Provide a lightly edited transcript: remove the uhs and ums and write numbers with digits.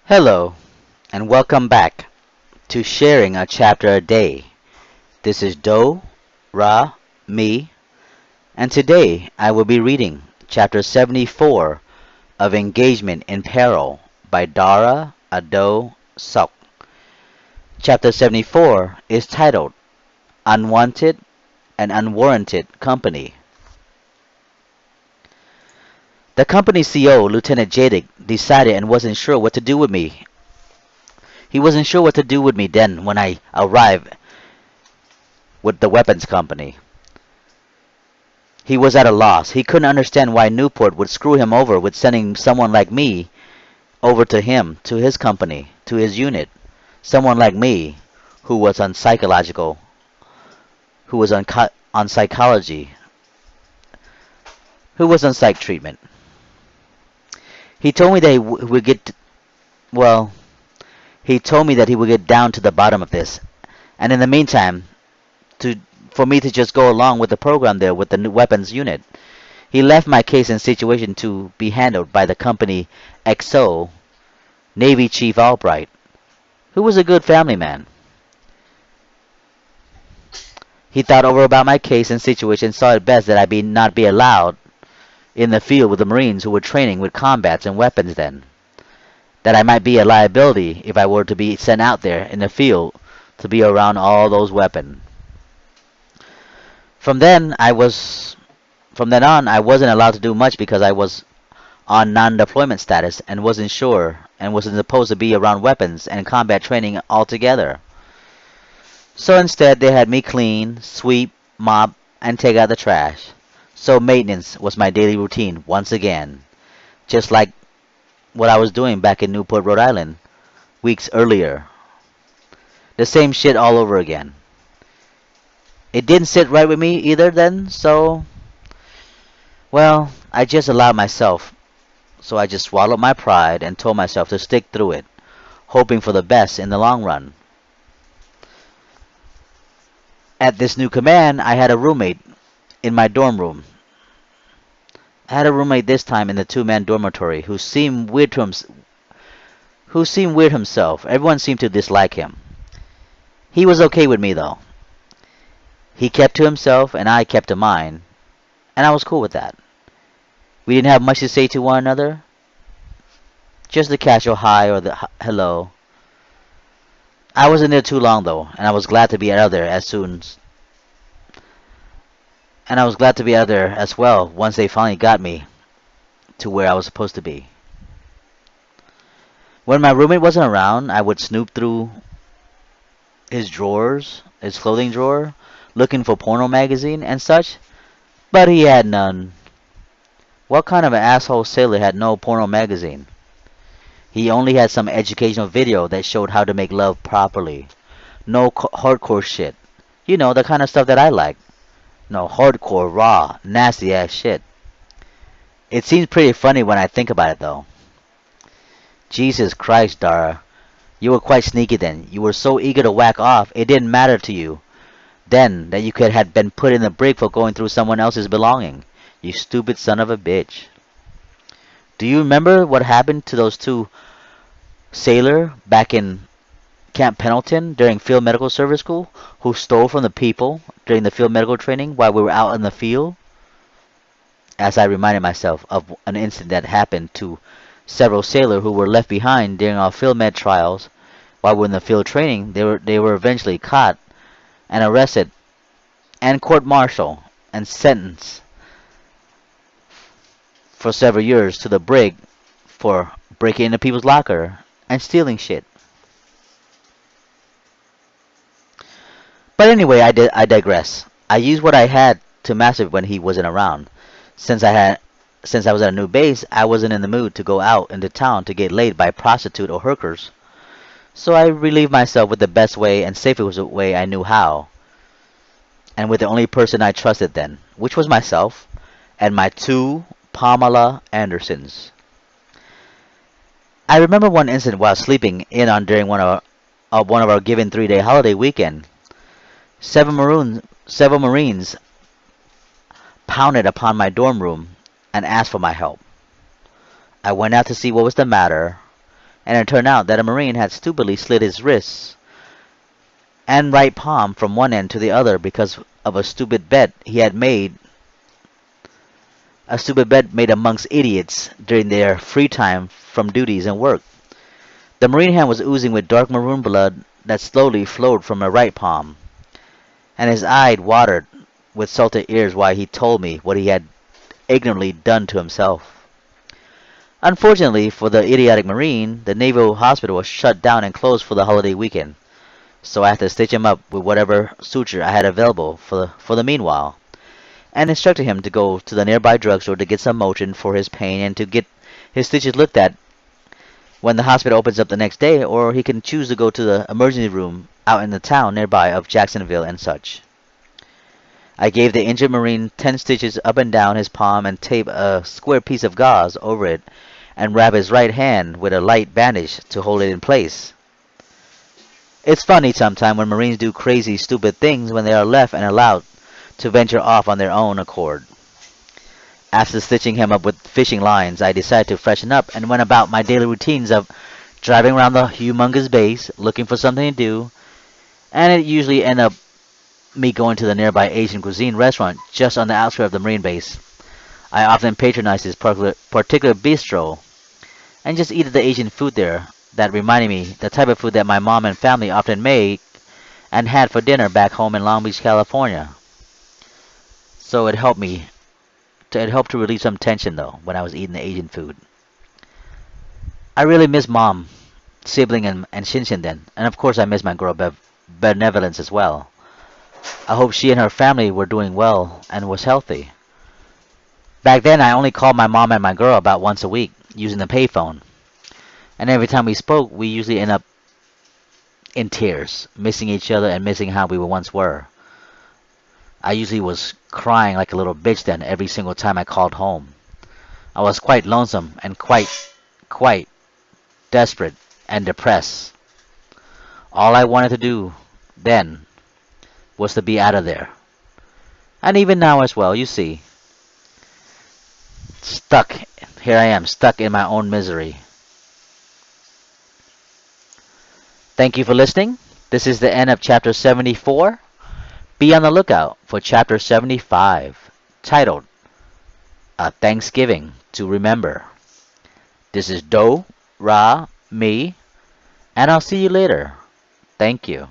Hello, and welcome back to Sharing a Chapter a Day. This is me, and today I will be reading Chapter 74 of Engagement in Peril by Dara, Odoe, Sok. Chapter 74 is titled Unwanted and Unwarranted Company. The company CO, Lieutenant Jadik, decided and wasn't sure what to do with me. He wasn't sure what to do with me then when I arrived with the weapons company. He was at a loss. He couldn't understand why Newport would screw him over with sending someone like me over to him, to his company, to his unit. Someone like me, who was on psychological, who was on psychology, who was on psych treatment. He told me that would get, well, he told me that he would get down to the bottom of this. And in the meantime, to for me to just go along with the program there with the new weapons unit. He left my case and situation to be handled by the company XO, Navy Chief Albright, who was a good family man. He thought over about my case and situation and saw it best that I not be allowed in the field with the Marines who were training with combats and weapons then. That I might be a liability if I were to be sent out there in the field to be around all those weapons. From then on, I wasn't allowed to do much because I was on non-deployment status and wasn't supposed to be around weapons and combat training altogether. So instead, they had me clean, sweep, mop, and take out the trash. So maintenance was my daily routine once again, just like what I was doing back in Newport, Rhode Island, weeks earlier. The same shit all over again. It didn't sit right with me either then, so, well, I just allowed myself. So I just swallowed my pride and told myself to stick through it, hoping for the best in the long run. At this new command, I had a roommate in my dorm room. I had a roommate this time in the two-man dormitory who seemed weird himself. Everyone seemed to dislike him. He was okay with me though. He kept to himself and I kept to mine, and I was cool with that. We didn't have much to say to one another, just the casual hi or the hello. I wasn't there too long though, and I was glad to be out of there as well once they finally got me to where I was supposed to be. When my roommate wasn't around, I would snoop through his clothing drawer, looking for porno magazine and such, but he had none. What kind of an asshole sailor had no porno magazine? He only had some educational video that showed how to make love properly. No hardcore shit. You know, the kind of stuff that I like. No hardcore, raw, nasty ass shit. It seems pretty funny when I think about it though. Jesus Christ, Dara. You were quite sneaky then. You were so eager to whack off, it didn't matter to you then that you could have been put in the brig for going through someone else's belonging. You stupid son of a bitch. Do you remember what happened to those two sailors back in Camp Pendleton during Field Medical Service School who stole from the people during the field medical training while we were out in the field? As I reminded myself of an incident that happened to several sailors who were left behind during our field med trials while we were in the field training, they were eventually caught and arrested and court-martialed and sentenced for several years to the brig for breaking into people's locker and stealing shit. But anyway, I digress. I used what I had to master when he wasn't around. Since I was at a new base, I wasn't in the mood to go out into town to get laid by prostitute or hookers. So I relieved myself with the best way and safest way I knew how. And with the only person I trusted then, which was myself and my two Pamela Andersons. I remember one incident while sleeping in on during one of our given 3-day holiday weekend. Several Marines pounded upon my dorm room and asked for my help. I went out to see what was the matter, and it turned out that a Marine had stupidly slit his wrists and right palm from one end to the other because of a stupid bet made amongst idiots during their free time from duties and work. The Marine hand was oozing with dark maroon blood that slowly flowed from her right palm, and his eye watered with salted ears while he told me what he had ignorantly done to himself. Unfortunately for the idiotic Marine, the Naval Hospital was shut down and closed for the holiday weekend, so I had to stitch him up with whatever suture I had available for the meanwhile, and instructed him to go to the nearby drugstore to get some Motrin for his pain and to get his stitches looked at when the hospital opens up the next day, or he can choose to go to the emergency room out in the town nearby of Jacksonville and such. I gave the injured Marine 10 stitches up and down his palm and taped a square piece of gauze over it and wrapped his right hand with a light bandage to hold it in place. It's funny sometimes when Marines do crazy, stupid things when they are left and allowed to venture off on their own accord. After stitching him up with fishing lines, I decided to freshen up and went about my daily routines of driving around the humongous base, looking for something to do, and it usually ended up me going to the nearby Asian cuisine restaurant just on the outskirts of the Marine base. I often patronized this particular bistro and just eat the Asian food there. That reminded me the type of food that my mom and family often made and had for dinner back home in Long Beach, California. So it helped to relieve some tension though when I was eating the Asian food. I really miss mom, sibling, and Shinshin then, and of course I miss my girl Benevolence as well. I hope she and her family were doing well and was healthy. Back then I only called my mom and my girl about once a week using the payphone, and every time we spoke we usually end up in tears, missing each other and missing how we once were. I usually was crying like a little bitch then every single time I called home. I was quite lonesome and quite desperate and depressed. All I wanted to do then was to be out of there. And even now as well, you see. Stuck. Here I am, stuck in my own misery. Thank you for listening. This is the end of chapter 74. Be on the lookout for chapter 75, titled A Thanksgiving to Remember. This is Do, Ra, me, and I'll see you later. Thank you.